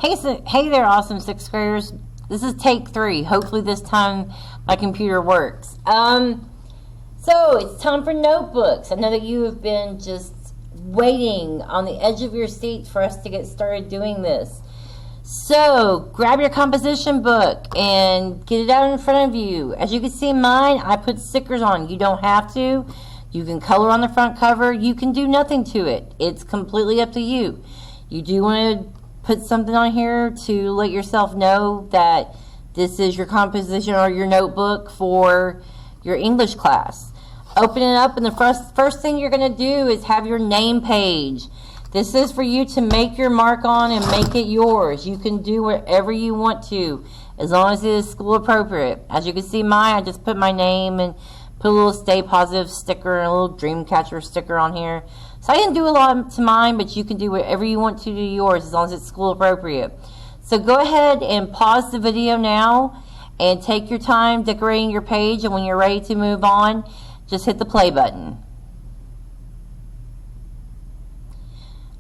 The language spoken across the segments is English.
Hey there, awesome sixth graders. This is take 3. Hopefully this time my computer works. So it's time for notebooks. I know that you have been just waiting on the edge of your seat for us to get started doing this. So grab your composition book and get it out in front of you. As you can see mine, I put stickers on. You don't have to. You can color on the front cover. You can do nothing to it. It's completely up to you. You do want to put something on here to let yourself know that this is your composition or your notebook for your English class. Open it up, and the first thing you're going to do is have your name page. This is for you to make your mark on and make it yours. You can do whatever you want to, as long as it is school appropriate. As you can see mine, I just put my name and put a little Stay Positive sticker and a little Dreamcatcher sticker on here. So I didn't do a lot to mine, but you can do whatever you want to do yours, as long as it's school appropriate. So go ahead and pause the video now and take your time decorating your page, and when you're ready to move on, just hit the play button.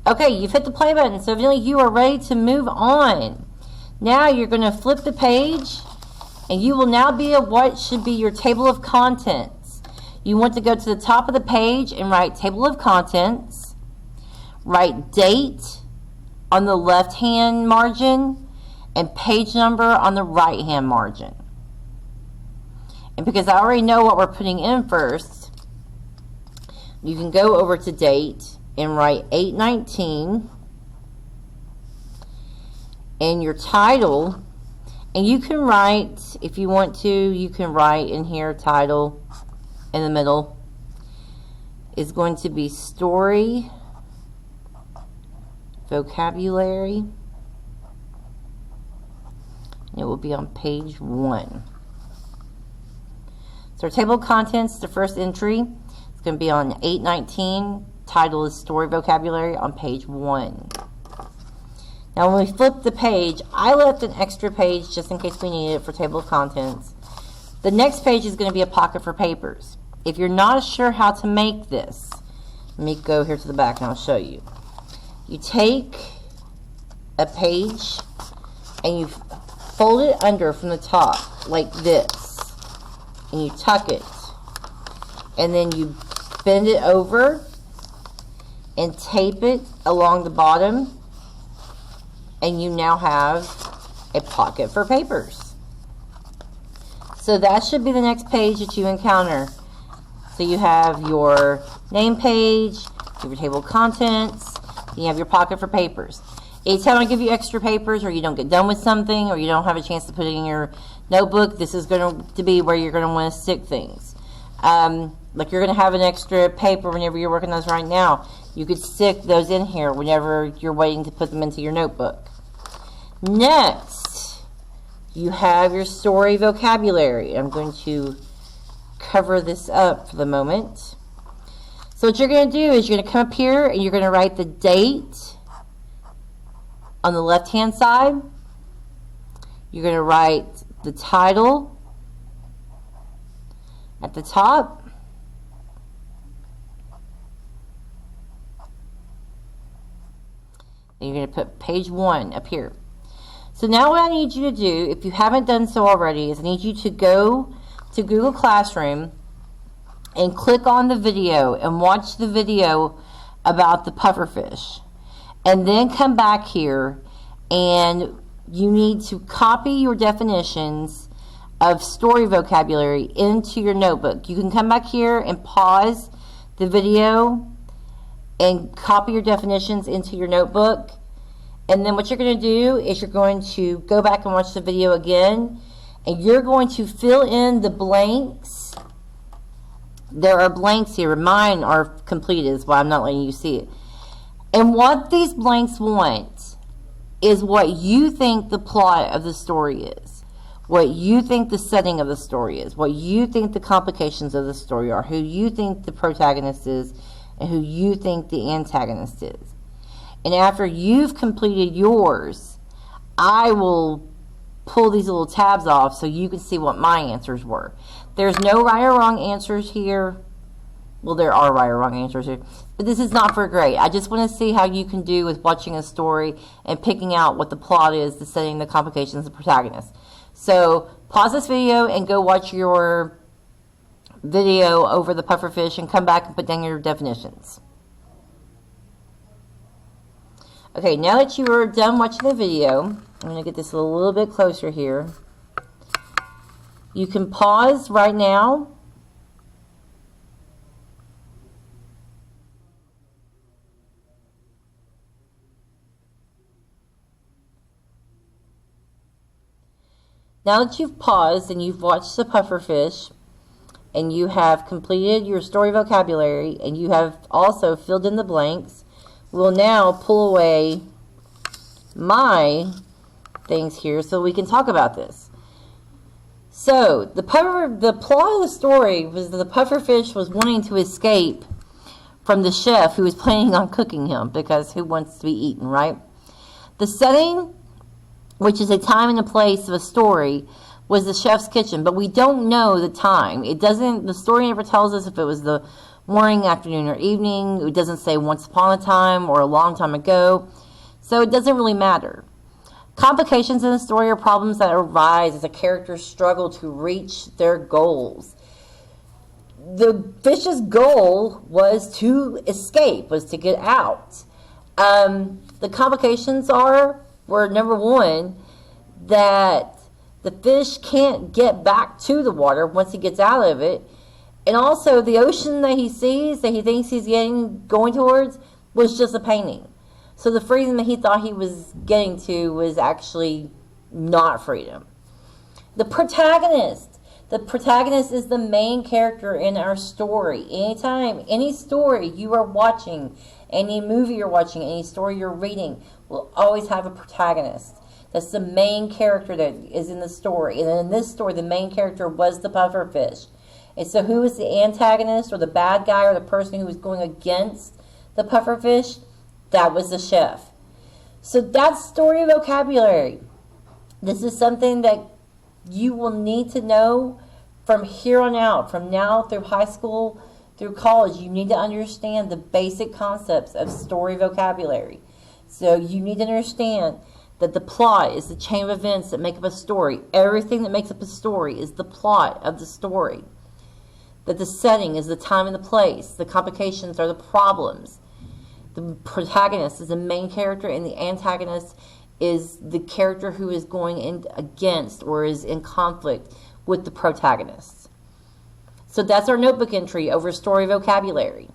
Okay, you've hit the play button, so evidently you are ready to move on. Now you're going to flip the page, and you will now be at what should be your table of contents. You want to go to the top of the page and write table of contents, write date on the left-hand margin, and page number on the right-hand margin. And because I already know what we're putting in first, you can go over to date and write 8/19 and your title, and you can write, if you want to, you can write in here title in the middle is going to be story vocabulary. It will be on page 1. So our table of contents, the first entry, it's going to be on 8/19. Title is story vocabulary on page 1. Now when we flip the page, I left an extra page just in case we need it for table of contents. The next page is going to be a pocket for papers. If you're not sure how to make this, let me go here to the back and I'll show you. You take a page and you fold it under from the top like this, and you tuck it, and then you bend it over and tape it along the bottom, and you now have a pocket for papers. So that should be the next page that you encounter. So you have your name page, you have your table of contents, you have your pocket for papers. Anytime I give you extra papers, or you don't get done with something, or you don't have a chance to put it in your notebook, this is going to be where you're going to want to stick things. Like you're going to have an extra paper whenever you're working on those right now. You could stick those in here whenever you're waiting to put them into your notebook. Next, you have your story vocabulary. I'm going to cover this up for the moment. So what you're going to do is you're going to come up here and you're going to write the date on the left-hand side. You're going to write the title at the top. You're going to put page 1 up here. So now what I need you to do, if you haven't done so already, is I need you to go to Google Classroom and click on the video and watch the video about the pufferfish. And then come back here and you need to copy your definitions of story vocabulary into your notebook. You can come back here and pause the video and copy your definitions into your notebook. And then what you're going to do is you're going to go back and watch the video again, and you're going to fill in the blanks. There are blanks here. Mine are completed, is why I'm not letting you see it. And what these blanks want is what you think the plot of the story is, what you think the setting of the story is, what you think the complications of the story are, who you think the protagonist is, and who you think the antagonist is. And after you've completed yours, I will pull these little tabs off so you can see what my answers were. There's no right or wrong answers here. Well, there are right or wrong answers here. But this is not for grade. I just want to see how you can do with watching a story and picking out what the plot is, the setting, the complications, the protagonist. So pause this video and go watch your video over the pufferfish and come back and put down your definitions. Okay, now that you are done watching the video, I'm going to get this a little bit closer here. You can pause right now. Now that you've paused and you've watched the pufferfish, and you have completed your story vocabulary, and you have also filled in the blanks, we'll now pull away my things here so we can talk about this. So, the plot of the story was that the pufferfish was wanting to escape from the chef who was planning on cooking him, because who wants to be eaten, right? The setting, which is a time and a place of a story, was the chef's kitchen, but we don't know the time. It doesn't, the story never tells us if it was the morning, afternoon, or evening. It doesn't say once upon a time or a long time ago, so it doesn't really matter. Complications in the story are problems that arise as a character struggle to reach their goals. The fish's goal was to escape, was to get out. The complications were number one, that the fish can't get back to the water once he gets out of it. And also the ocean that he sees, that he thinks he's going towards, was just a painting. So the freedom that he thought he was getting to was actually not freedom. The protagonist. The protagonist is the main character in our story. Anytime, any story you are watching, any movie you're watching, any story you're reading, will always have a protagonist. That's the main character that is in the story. And in this story, the main character was the pufferfish. And so who is the antagonist or the bad guy or the person who was going against the pufferfish? That was the chef. So that's story vocabulary. This is something that you will need to know from here on out, from now through high school, through college. You need to understand the basic concepts of story vocabulary. So you need to understand that the plot is the chain of events that make up a story. Everything that makes up a story is the plot of the story. That the setting is the time and the place. The complications are the problems. The protagonist is the main character, and the antagonist is the character who is going in against or is in conflict with the protagonist. So that's our notebook entry over story vocabulary.